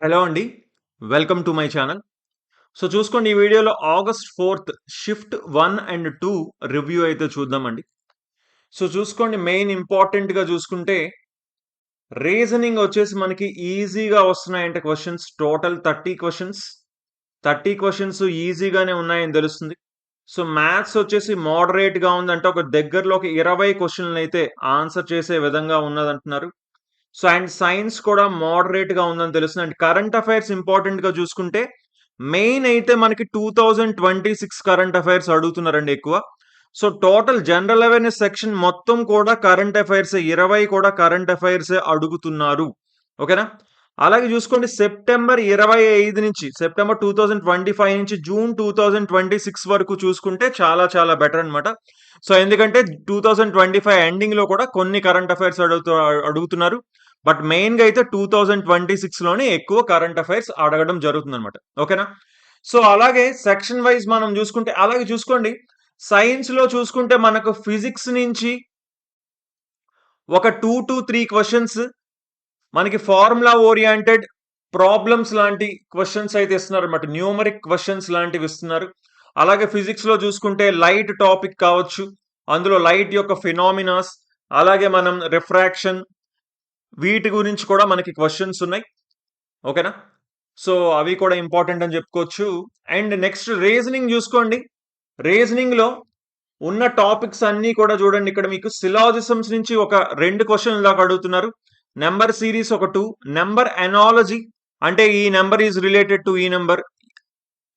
Hello అండి. Welcome to my channel. So చూసుకోండి ఈ వీడియోలో ఆగస్ట్ 4థ్ షిఫ్ట్ 1 అండ్ 2 రివ్యూ అయితే చూద్దామండి. సో చూసుకోండి మెయిన్ ఇంపార్టెంట్‌గా చూసుకుంటే రీజనింగ్ వచ్చేసి మనకి ఈజీగా వస్తున్నాయంటే క్వెషన్స్ టోటల్ 30 క్వెషన్స్. 30 క్వెషన్స్ ఈజీగానే ఉన్నాయని తెలుస్తుంది. సో మ్యాథ్స్ వచ్చేసి మోడరేట్‌గా ఉందంటే ఒక దగ్గరలో ఒక 20 క్వెషన్‌లనైతే ఆన్సర్ చేసే విధంగా ఉన్నదంటున్నారు. సో అండ్ సైన్స్ కూడా మోడరేట్‌గా ఉందని తెలుస్తుంది. అండ్ కరెంట్ అఫైర్స్ ఇంపార్టెంట్‌గా చూసుకుంటే మెయిన్ అయితే మనకి 2026 కరెంట్ అఫైర్స్ అడుగుతున్నారండి ఎక్కువ. So total general awareness section మొత్తం కూడా కరెంట్ అఫైర్సే 20 కూడా కరెంట్ అఫైర్సే అడుగుతున్నారు. ఓకేనా? అలాగే చూసుకోండి సెప్టెంబర్ 25 నుంచి సెప్టెంబర్ 2025 నుంచి జూన్ 2026 వరకు చూసుకుంటే చాలా చాలా బెటర్ అన్నమాట. సో ఎందుకంటే 2025 ఎండింగ్‌లో కూడా కొన్ని కరెంట్ అఫైర్స్ అడుగుతున్నారు. బట్ మెయిన్‌గా అయితే 2026 లోనే ఎక్కువ కరెంట్ అఫైర్స్ అడగడం జరుగుతుందన్నమాట. ఓకేనా? సో అలాగే సెక్షన్ వైస్ మనం చూసుకుంటే అలాగే చూసుకోండి సైన్స్‌లో చూసుకుంటే మనకు ఫిజిక్స్ నుంచి ఒక 2-3 క్వెషన్స్ మనకి ఫార్ములా ఓరియంటెడ్ ప్రాబ్లమ్స్ లాంటి క్వెషన్స్ అయితే ఇస్తున్నారన్నమాట. న్యూమరిక్ క్వెషన్స్ లాంటివి ఇస్తున్నారు. అలాగే ఫిజిక్స్‌లో చూసుకుంటే లైట్ టాపిక్ కావచ్చు. అందులో లైట్ యొక్క ఫినామినాస్ అలాగే మనం రిఫ్రాక్షన్ వీటి గురించి కూడా మనకి క్వెషన్స్ ఉన్నాయి. ఓకేనా? సో అవి కూడా ఇంపార్టెంట్ అని చెప్పుకోవచ్చు. అండ్ నెక్స్ట్ రీజనింగ్ చూసుకోండి. రీజనింగ్‌లో ఉన్న టాపిక్స్ అన్నీ కూడా చూడండి ఇక్కడ మీకు సిలాజిజమ్స్ నుంచి ఒక 2 క్వెషన్‌ల దాకా అడుగుతున్నారు. నంబర్ సీరీస్ ఒక 2, నంబర్ అనాలజీ అంటే ఈ నంబర్ ఈస్ రిలేటెడ్ టు ఈ నంబర్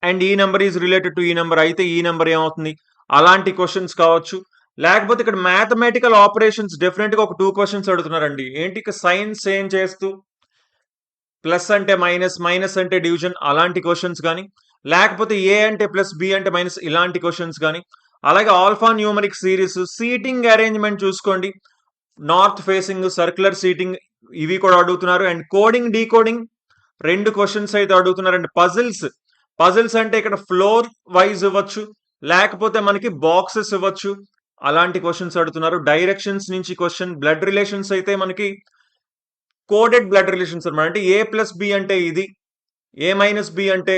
అండ్ ఈ నంబర్ ఈస్ రిలేటెడ్ టు ఈ నంబర్ అయితే ఈ నంబర్ ఏమవుతుంది? అలాంటి క్వెషన్స్ కావచ్చు. లేకపోతే ఇక్కడ మ్యాథమెటికల్ ఆపరేషన్స్ డెఫినెట్‌గా ఒక 2 క్వెషన్స్ అడుగుతున్నారండి. ఏంటి ఇక సైన్స్ ఏం చేస్తూ ప్లస్ అంటే మైనస్, మైనస్ అంటే డివిజన్ అలాంటి క్వెషన్స్ గాని, లేకపోతే ఏ అంటే ప్లస్, బి అంటే మైనస్ ఇలాంటి క్వెషన్స్ గాని, అలాగే alpha numeric series, seating arrangement చూసుకోండి. నార్త్ ఫేసింగ్, సర్క్యులర్ సీటింగ్ ఇవి కూడా అడుగుతున్నారు. అండ్ కోడింగ్, డీకోడింగ్ 2 క్వెషన్స్ అయితే అడుగుతున్నారు. అండ్ పజిల్స్, పజిల్స్ అంటే ఇక్కడ ఫ్లోర్ వైస్ ఇవ్వచ్చు. లేకపోతే మనకి బాక్సెస్ ఇవ్వచ్చు. అలాంటి క్వెషన్స్ అడుగుతున్నారు. డైరెక్షన్స్ నుంచి క్వెషన్, బ్లడ్ రిలేషన్స్ అయితే మనకి కోడెడ్ బ్లడ్ రిలేషన్స్ అన్నమాట. అంటే ఏ ప్లస్ బి అంటే ఇది, ఏ మైనస్ బి అంటే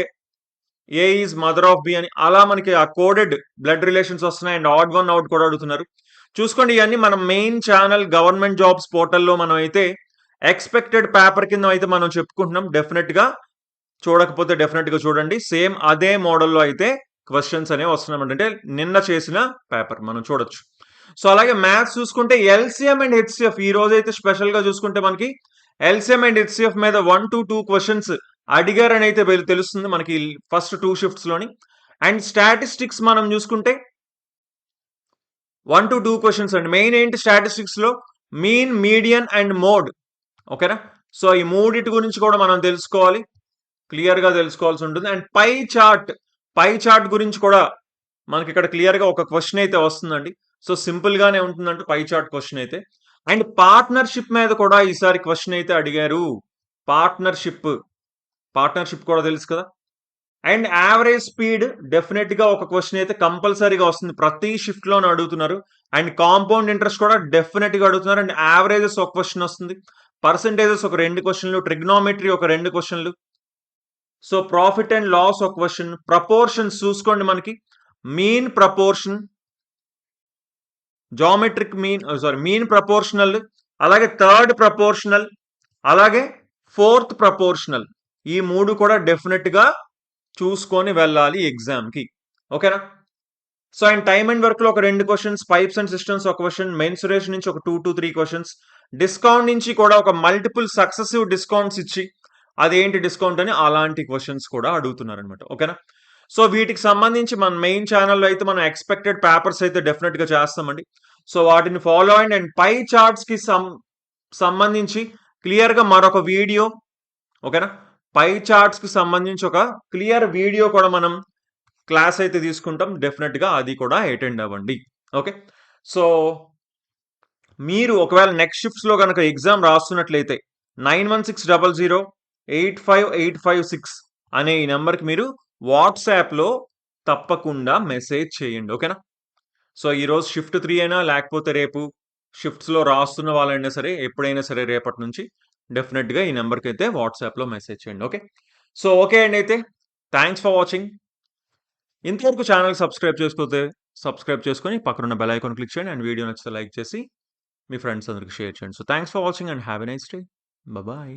ఏ ఈజ్ మదర్ ఆఫ్ బి అని అలా మనకి ఆ కోడెడ్ బ్లడ్ రిలేషన్స్ వస్తున్నాయి. అండ్ ఆడ్ వన్ అవుట్ కూడా అడుగుతున్నారు. చూసుకోండి ఇవన్నీ మన మెయిన్ ఛానల్ గవర్నమెంట్ జాబ్స్ పోర్టల్లో మనం అయితే ఎక్స్పెక్టెడ్ పేపర్ కింద అయితే మనం చెప్పుకుంటున్నాం. డెఫినెట్ గా చూడకపోతే డెఫినెట్ గా చూడండి. సేమ్ అదే మోడల్లో అయితే క్వశ్చన్స్ అనేవి వస్తున్నాయి. అంటే నిన్న చేసిన పేపర్ మనం చూడొచ్చు. సో అలాగే మ్యాథ్స్ చూసుకుంటే ఎల్సిఎం అండ్ హెచ్సిఎఫ్ ఈ రోజు అయితే స్పెషల్ గా చూసుకుంటే మనకి ఎల్సిఎం అండ్ హెచ్సిఎఫ్ మీద 1 to 2 క్వశ్చన్స్ అడిగారని అయితే తెలుస్తుంది మనకి ఫస్ట్ 2 షిఫ్ట్స్ లోని. అండ్ స్టాటిస్టిక్స్ మనం చూసుకుంటే 1 to 2 క్వశ్చన్స్ అండి. మెయిన్ ఏంటి స్టాటిస్టిక్స్ లో మీన్, మీడియన్ అండ్ మోడ్. ఓకేనా? సో ఈ మూడిటి గురించి కూడా మనం తెలుసుకోవాలి. క్లియర్ గా తెలుసుకోవాల్సి ఉంటుంది. అండ్ పై చార్ట్ గురించి కూడా మనకి ఇక్కడ క్లియర్ గా ఒక క్వశ్చన్ అయితే వస్తుందండి. సో సింపుల్ గానే ఉంటుందంటే పై చార్ట్ క్వశ్చన్ అయితే. అండ్ పార్ట్నర్షిప్ మీద కూడా ఈసారి క్వశ్చన్ అయితే అడిగారు. పార్ట్నర్షిప్ పార్ట్నర్షిప్ కూడా తెలుసు కదా. అండ్ యావరేజ్ స్పీడ్ డెఫినెట్ గా ఒక క్వశ్చన్ అయితే కంపల్సరీగా వస్తుంది. ప్రతి షిఫ్ట్ లోనే అడుగుతున్నారు. అండ్ కాంపౌండ్ ఇంట్రెస్ట్ కూడా డెఫినెట్ గా అడుగుతున్నారు. అండ్ యావరేజెస్ ఒక క్వశ్చన్ వస్తుంది. పర్సెంటేజెస్ ఒక 2 క్వశ్చన్లు, ట్రిగ్నోమెట్రీ ఒక 2 క్వశ్చన్లు. సో ప్రాఫిట్ అండ్ లాస్ ఒక క్వశ్చన్, ప్రపోర్షన్స్ చూసుకోండి మనకి mean proportion, geometric mean mean proportional, అలాగే థర్డ్ ప్రపోర్షనల్, అలాగే ఫోర్త్ ప్రపోర్షనల్ ఈ మూడు కూడా డెఫినెట్ గా చూసుకొని వెళ్ళాలి ఎగ్జామ్ కి. ఓకేనా? So and time and work లో ఒక 2 క్వశ్చన్స్, పైప్స్ అండ్ సిస్టమ్స్ ఒక క్వశ్చన్, మెన్సురేషన్ నుంచి ఒక 2 to 3 క్వశ్చన్స్, డిస్కౌంట్ నుంచి కూడా ఒక మల్టిపుల్ సక్సెసివ్ డిస్కౌంట్స్ ఇచ్చి అదేంటి డిస్కౌంట్ అని అలాంటి క్వశ్చన్స్ కూడా అడుగుతున్నారు అనమాట. ఓకేనా? సో వీటికి సంబంధించి మన మెయిన్ ఛానల్లో అయితే మనం ఎక్స్పెక్టెడ్ పేపర్స్ అయితే డెఫినెట్ గా చేస్తామండి. సో వాటిని follow and and pi charts కి సంబంధించి క్లియర్ గా మరొక వీడియో. ఓకేనా? పై చార్ట్స్ కి సంబంధించి ఒక క్లియర్ వీడియో కూడా మనం క్లాస్ అయితే తీసుకుంటాం. డెఫినెట్ గా అది కూడా అటెండ్ అవ్వండి. ఓకే. సో మీరు ఒకవేళ నెక్స్ట్ షిఫ్ట్స్ లో కనుక ఎగ్జామ్ రాస్తున్నట్లయితే 916000855856 అనే ఈ నెంబర్కి మీరు వాట్సాప్ లో తప్పకుండా మెసేజ్ చేయండి. ఓకేనా? సో ఈ రోజు షిఫ్ట్ 3 అయినా లేకపోతే రేపు షిఫ్ట్స్ లో రాస్తున్న వాళ్ళైనా సరే ఎప్పుడైనా సరే రేపటి నుంచి డెఫినెట్‌గా ఈ నంబర్‌కైతే వాట్సాప్‌లో మెసేజ్ చేయండి. ఓకే. సో, ఓకే అండి అయితే. Thanks for watching. ఇంతవరకు ఛానెల్ సబ్స్క్రైబ్ చేసుకోతే సబ్స్క్రైబ్ చేసుకొని పక్కనున్న బెల్ ఐకాన్ క్లిక్ చేయండి. అండ్ వీడియో నచ్చితే లైక్ చేసి మీ ఫ్రెండ్స్ అందరికి షేర్ చేయండి. So, thanks for watching and have a nice day. Bye.